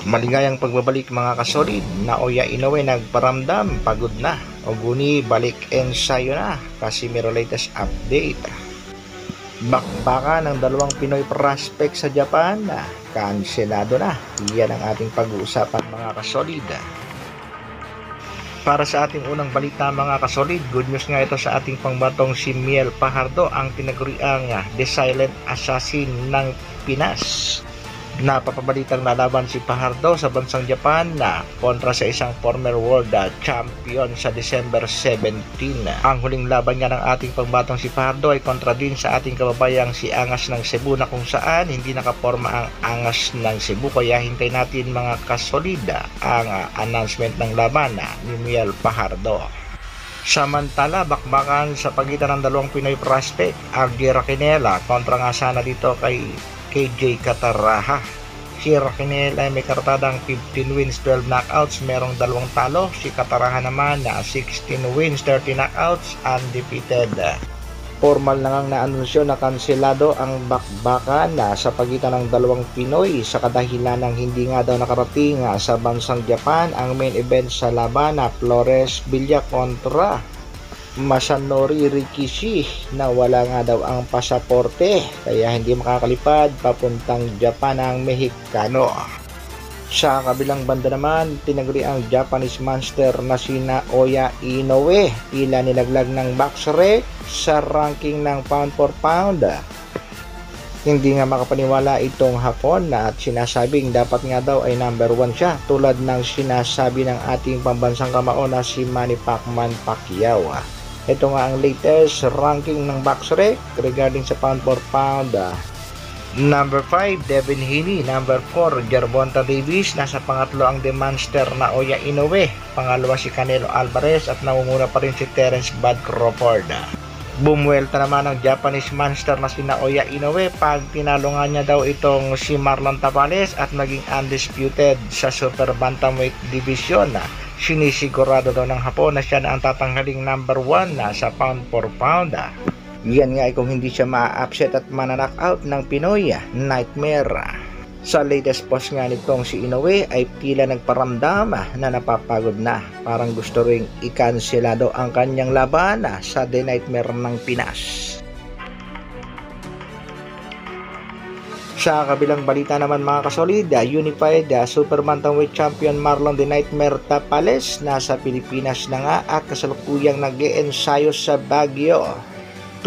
Maligayang pagbabalik mga kasolid. Naoya Inoue nagparamdam, pagod na. Oguni balik ensayo na. Casimiro latest update. Bakbaka ng dalawang Pinoy prospect sa Japan na kanselado na. Iyan ang ating pag-uusapan mga kasolid. Para sa ating unang balita mga kasolid, good news nga ito sa ating pangbatong si Miel Fajardo, ang tinaguriang The Silent Assassin ng Pinas. Napapabalitang nalaban si Fajardo sa bansang Japan na kontra sa isang former world champion sa December 17. Ang huling laban nga ng ating pangbatong si Fajardo ay kontra din sa ating kababayang si Angas ng Cebu, na kung saan hindi nakaporma ang Angas ng Cebu, kaya hintay natin mga kasolida ang announcement ng laban ni Miel Fajardo. Samantala, bakbakan sa pagitan ng dalawang Pinoy prospect, RJ Raquinela kontra nga sana dito kay KJ Cataraha. Si Raquinela ay may kartadang 15 wins, 12 knockouts, merong 2 talo. Si Cataraha naman na 16 wins, 30 knockouts, undefeated. Formal na ngang naanunsyo na kanselado ang bakbakan sa pagitan ng dalawang Pinoy sa kadahilan ng hindi nga daw nakarating sa bansang Japan ang main event sa laban na Flores Villa kontra Masanori Rikishi, na wala nga daw ang pasaporte kaya hindi makakalipad papuntang Japan ang Mexicano. Sa kabilang banda naman, tinaguri ang Japanese monster na si Naoya Inoue, tila nilaglag ng boxer sa ranking ng pound for pound. Hindi nga makapaniwala itong Hapon at sinasabing dapat nga daw ay number 1 siya, tulad ng sinasabi ng ating pambansang kamao na si Manny Pacquiao. Ito nga ang latest ranking ng boxrec regarding sa pound for pound. Number 5, Devin Haney. Number 4, Gervonta Davis. Nasa pangatlo ang The Monster Naoya Inoue. Pangalawa si Canelo Alvarez at namumuna pa rin si Terence Bud Crawford. Bumuelta naman ang Japanese monster na si Naoya Inoue pag tinalo nga niya daw itong si Marlon Tavales at maging undisputed sa super bantamweight division. Sinisigurado daw ng Hapon na siya na ang tatanghaling number 1 sa pound for pound. Yan nga ay kung hindi siya ma-upset at mananockout ng Pinoy Nightmare. Sa latest post nga nitong si Inoue ay tila nagparamdam na napapagod na. Parang gusto ring ikanselado ang kanyang laban sa The Nightmare ng Pinas. Sa kabilang balita naman mga kasolid, unified super bantamweight champion Marlon The Nightmare Tapales nasa Pilipinas na nga at kasalukuyang nag-e-ensayo sa Baguio.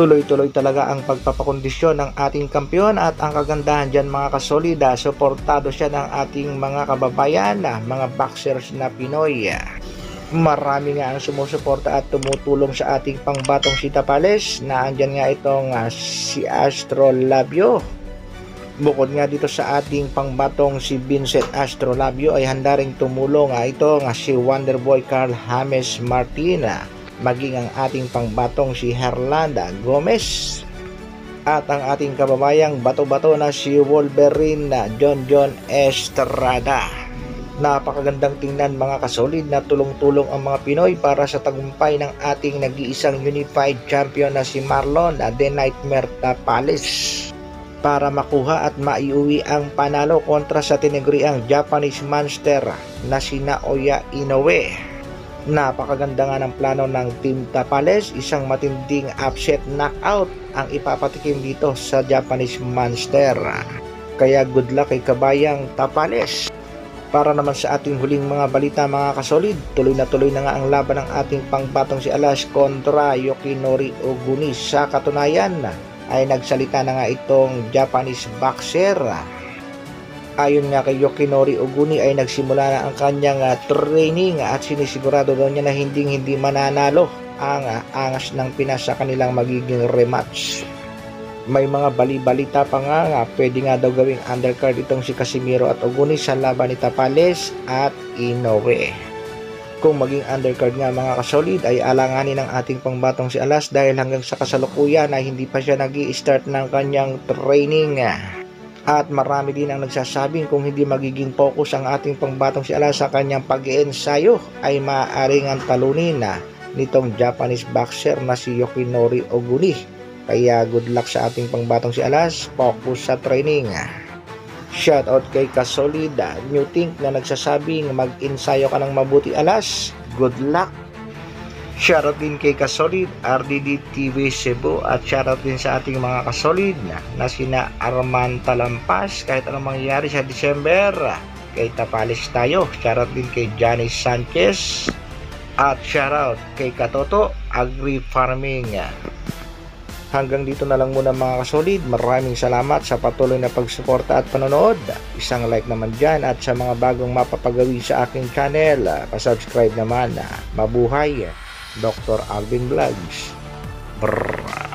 Tuloy-tuloy talaga ang pagpapakondisyon ng ating kampiyon at ang kagandahan dyan mga kasolid, suportado siya ng ating mga kababayan, mga boxers na Pinoy. Marami nga ang sumusuporta at tumutulong sa ating pangbatong si Tapales, na andyan nga itong si Astrolabio. Bukod nga dito sa ating pangbatong si Vincent Astrolabio ay handa ring tumulong ito nga si Wonderboy Carl James Martina, maging ang ating pangbatong si Herlanda Gomez at ang ating kababayang bato-bato na si Wolverine na John Estrada. Napakagandang tingnan mga kasolid na tulong-tulong ang mga Pinoy para sa tagumpay ng ating nag-iisang unified champion na si Marlon The Nightmare Tapales, para makuha at maiuwi ang panalo kontra sa tinaguriang Japanese monster na si Naoya Inoue. Napakaganda nga ng plano ng Team Tapales, isang matinding upset knockout ang ipapatikim dito sa Japanese monster. Kaya good luck kay kabayang Tapales. Para naman sa ating huling mga balita mga kasolid, tuloy na nga ang laban ng ating pangbatong si Alas kontra Yoshinori Oguni. Sa katunayan ay nagsalita na nga itong Japanese boxer. Ayon nga kay Yoshinori Oguni ay nagsimula na ang kanyang training at sinisigurado daw niya na hindi mananalo ang Angas ng Pinas sa kanilang magiging rematch. May mga bali-balita pa nga pwede nga daw gawing undercard itong si Casimiro at Oguni sa laban ni Tapales at Inoue. Kung maging undercard nga mga kasolid ay alanganin ng ating pangbatong si Alas dahil hanggang sa kasalukuyan ay hindi pa siya nag-i-start ng kanyang training. At marami din ang nagsasabing kung hindi magiging focus ang ating pangbatong si Alas sa kanyang pag-iensayo ay maaaring ang talunin nitong Japanese boxer na si Yoshinori Oguni. Kaya good luck sa ating pangbatong si Alas, focus sa training. Shoutout kay Kasolid New Think na nagsasabing mag-ensayo ka ng mabuti alas. Good luck! Shoutout din kay Kasolid RDD TV Cebu at shoutout din sa ating mga kasolid na sina Arman Talampas. Kahit anong mangyayari sa December, kay Tapalis tayo. Shoutout din kay Johnny Sanchez at shoutout kay Katoto Agri Farming. Hanggang dito na lang muna mga kasolid. Maraming salamat sa patuloy na pagsuporta at panonood. Isang like naman dyan at sa mga bagong mapapagawi sa aking channel, pasubscribe naman. Mabuhay! Dr. Alvin Vlogs. Brrr.